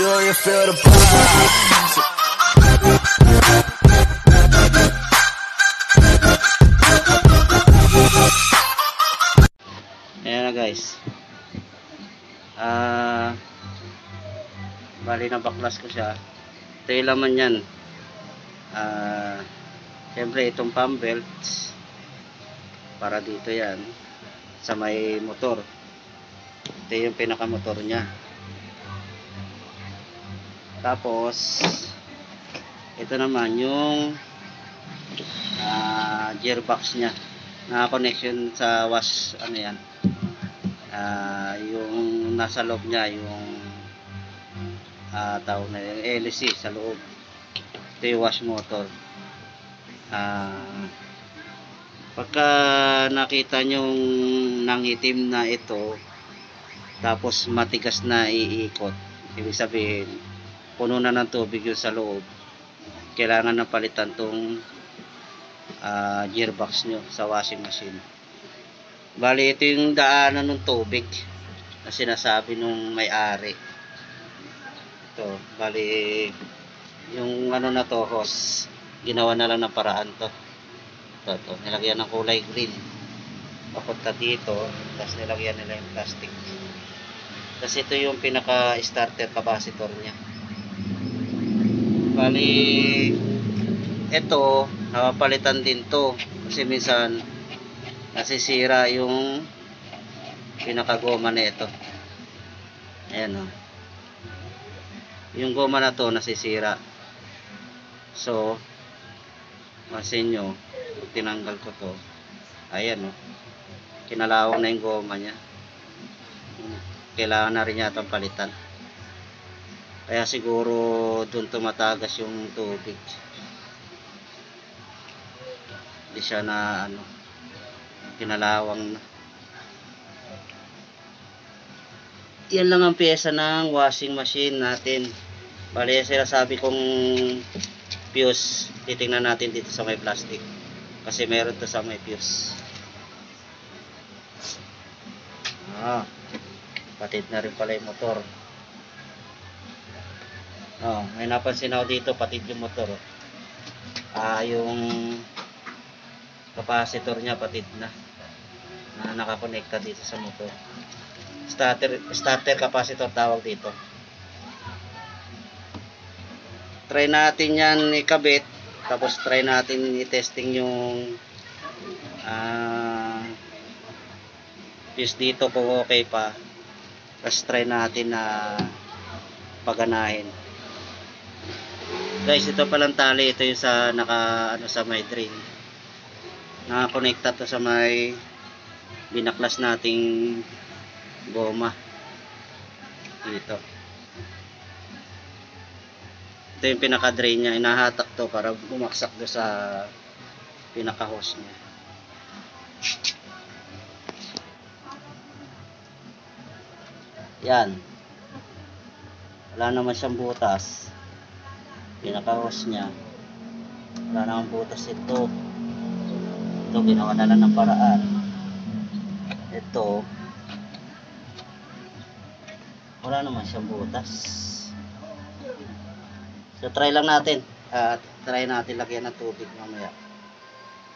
sure you feel the vibes. Ayan na guys. Bali na baklas ko siya. Ito yung laman yan. Siyempre itong pump belt para dito yan sa may motor. Ito yung pinaka-motor nya. Tapos ito naman yung gearbox nya na connection sa wash, ano yan, yung nasa loob nya, yung tawag na yung LC sa loob. Ito yung wash motor. Pagka nakita nyong nangitim na ito tapos matigas na iikot, ibig sabihin puno na ng tubig yung sa loob, kailangan na palitan tong gearbox nyo sa washing machine. Bali ito yung daanan ng tubig na sinasabi nung may-ari. Ito, bali yung ano na to, hose, ginawa na lang ng paraan to. Ito, nilagyan ng kulay green papunta dito, tapos nilagyan nila yung plastic. Kasi ito yung pinaka starter capacitor nya. Bali ito napapalitan din to kasi minsan nasisira yung pinaka goma na ito. Ayan o, yung goma na to nasisira. So masin nyo, tinanggal ko to, ayan o, kinalawang na yung goma nya. Kailangan na rin yata palitan, kaya siguro dun tumatagas yung tubig, hindi siya na ano, kinalawang na. Yan lang ang pyesa ng washing machine natin. Bali sila sabi kong fuse, titingnan natin dito sa may plastic kasi meron to sa may fuse. Patid na rin pala yung motor. May napansin ako dito, patid yung motor. Yung capacitor nya patid na nakakonekta dito sa motor. Starter capacitor tawag dito. Try natin yan ikabit, tapos try natin i-testing yung fuse dito kung okay pa. Tapos try natin na paganahin. Guys, ito palang tali, ito yung sa sa may drain. Nakakonekta to sa may binaklas nating goma dito. Ito yung pinaka drain nya, inahatak to para bumaksak do sa pinaka hose nya. Yan, wala naman siyang butas. Pinaka hose nya, wala naman butas. Ito ginawa na lang ng paraan. Ito wala naman siyang butas. So try lang natin, try natin lagyan ng tubig mamaya.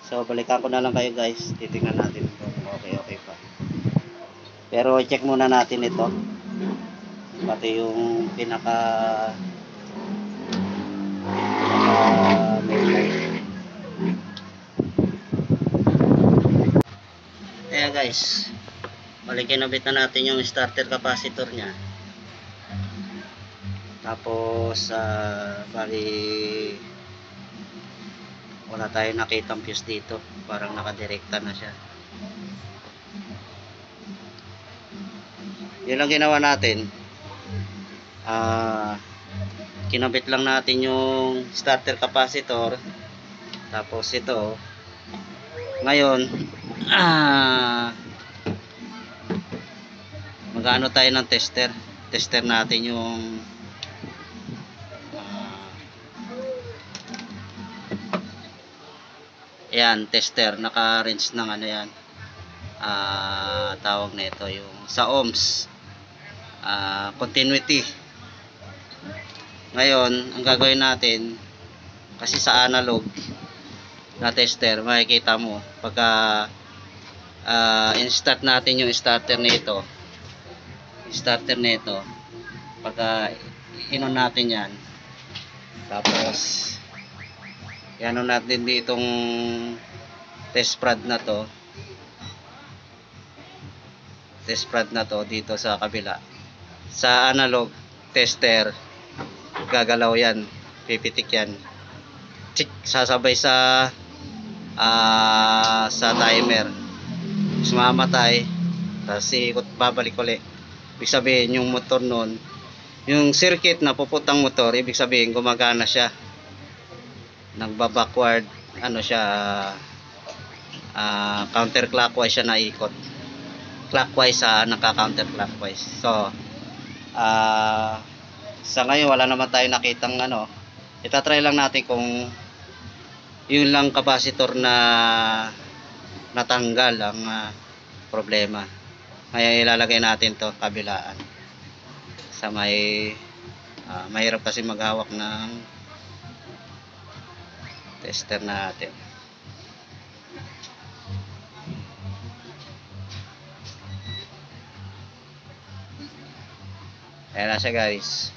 So balikan ko na lang kayo guys, titingnan natin kung okay pa. Pero check muna natin ito, pati yung pinaka main light. Ayan guys, balikin na natin yung starter capacitor nya. Tapos bali wala tayong nakitang fuse dito, parang nakadirekta na siya. Yun lang ginawa natin, kinabit lang natin yung starter capacitor. Tapos ito ngayon mag-ano tayo ng tester natin yung ayan, tester, naka-range ng ano yan, tawag na ito yung sa ohms, continuity. Ngayon, ang gagawin natin, kasi sa analog na tester, makikita mo, pagka in-start natin yung starter nito, pagka inon natin yan, tapos yan natin ditong test prod na to dito sa kabila. Sa analog tester, gagalaw yan, pipitik yan, chik, sasabay sa timer, tapos mamatay, tapos ikot, babalik ulit. Ibig sabihin yung motor nun, yung circuit na puputang motor, ibig sabihin gumagana siya, nagba-backward, ano siya, counterclockwise siya na ikot, clockwise, naka-counterclockwise. So sa ngayon wala naman tayo nakitang ano, itatry lang natin kung yun lang capacitor na natanggal ang problema. Kaya ilalagay natin to kabilaan sa may mahirap kasi maghawak ng tester natin. Ayan na siya guys,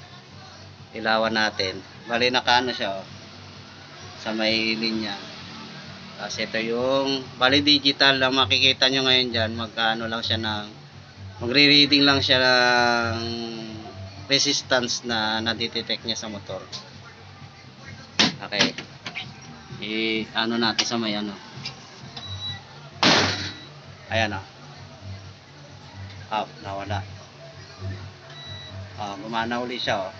ilawan natin, bali nakaano siya sa may linya. Kasi ito yung bali digital lang, makikita nyo ngayon dyan, magkano lang siya ng, magre-reading lang siya ng resistance na nadidetect niya sa motor. Okay, ano natin sa may ano, ayan up, nawala. Gumana uli siya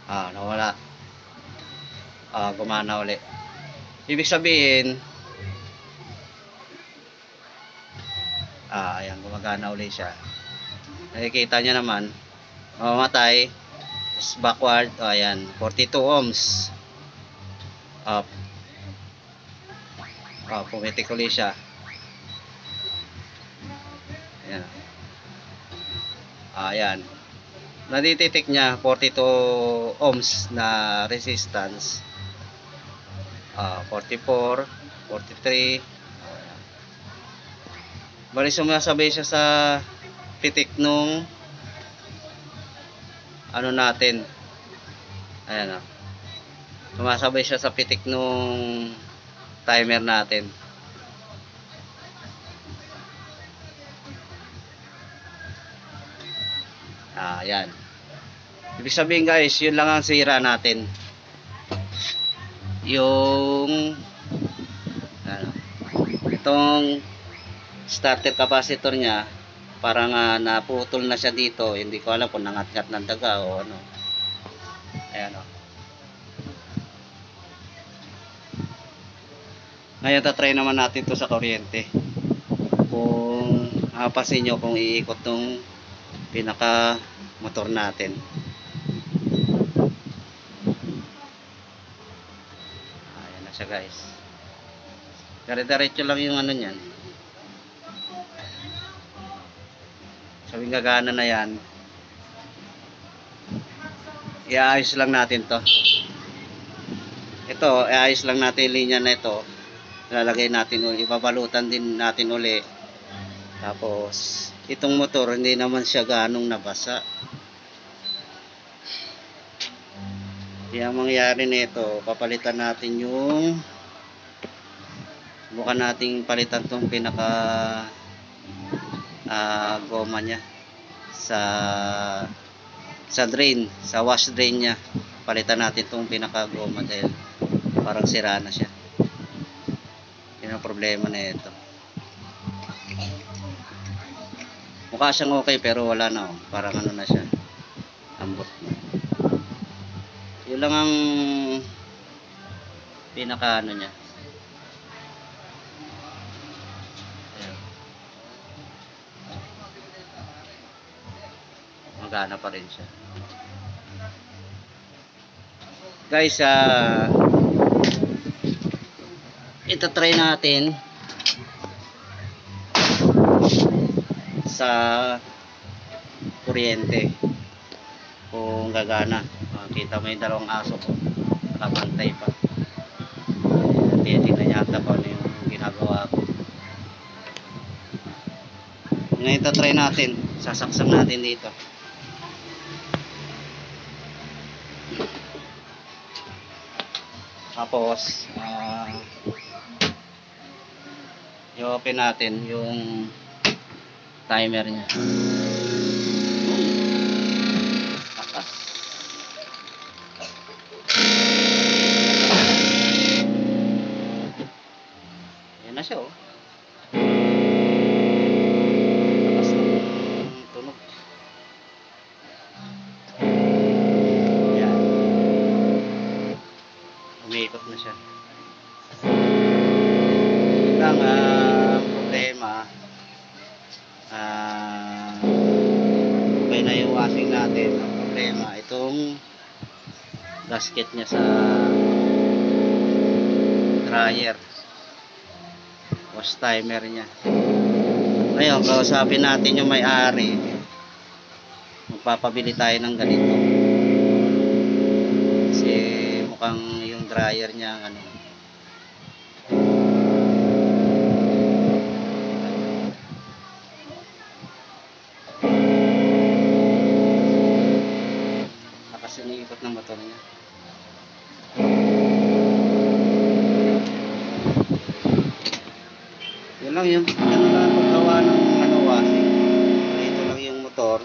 nawala. Gumana uli. Ibig sabihin ayan, gumagana uli siya. Nakikita nyo naman, mamamatay, backward, ayan, 42 ohms up, pumitik uli siya. Ayan, ayan, nadidetect niya 42 ohms na resistance, 44, 43. Bali sumasabay siya sa pitik nung ano natin, ayan sumasabay siya sa pitik nung timer natin. Ayan, ibig sabihin guys, yun lang ang sira natin, yung itong starter capacitor niya, parang naputol na siya dito. Hindi ko alam kung nangat-ngat ng daga o ano. Ayan ngayon tatry naman natin to sa kuryente, kung mapapansin nyo kung iikot tong pinaka motor natin. Ayan na siya guys, dire-diretso lang yung ano nyan, sabing gagana na yan. Iayos lang natin to, iayos lang natin yung linya na ito, lalagay natin uli, ibabalutan din natin uli. Tapos itong motor hindi naman siya ganong nabasa. Ang mangyari nito, papalitan natin yung, bukan nating palitan tong pinaka goma nya sa drain, sa wash drain nya. Palitan natin tong pinaka goma dahil parang sira na siya. Yun ang problema na ito. Mukha siyang okay pero wala na parang ano na siya, ambot na. Yun lang ang pinaka ano nya. Magana pa rin siya guys. Ito try natin sa kuryente. kung gagana. Kita mo yung dalawang aso ko, nakabantay pa. Tinitingnan yata ko ano yung ginagawa ko. Ngayon ito try natin, sasaksak natin dito. Tapos i-open natin yung timer nya. Takas. Yan na siya, oh. Takas ng tunog. Yan. Umiikot na siya. Ang problema, okay na yung washing natin. Ang problema, itong gasket niya sa dryer, wash timer niya. Ngayon, kausapin natin yung may-ari, magpapabili tayo ng ganito kasi mukhang yung dryer niya ano, nakasiniikot ng motor niya. Yun lang yung paggawa ng ano, washing. Ito lang yung motor,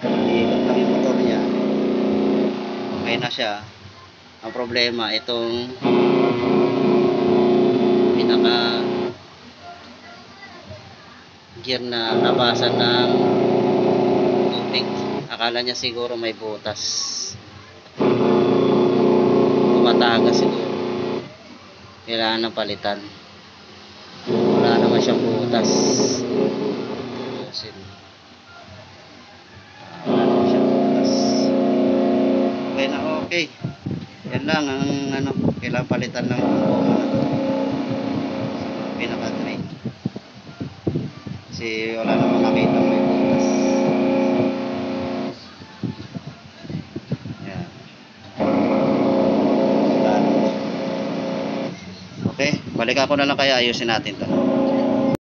iikot lang yung motor niya, okay na siya. Ang problema, itong pinaka gear na nabasan ng tubig. Akala niya siguro may butas, tumataga siguro, kailangan ng palitan. Wala naman siyang butas. Wala naman siyang butas. Okay na, okay. Yan lang ang ano, kailangan palitan ng goma na to, pinaka drain, kasi wala namang makita may butas. Yan. Wala naman siya. Okay, balik ako na lang kaya, ayusin natin to.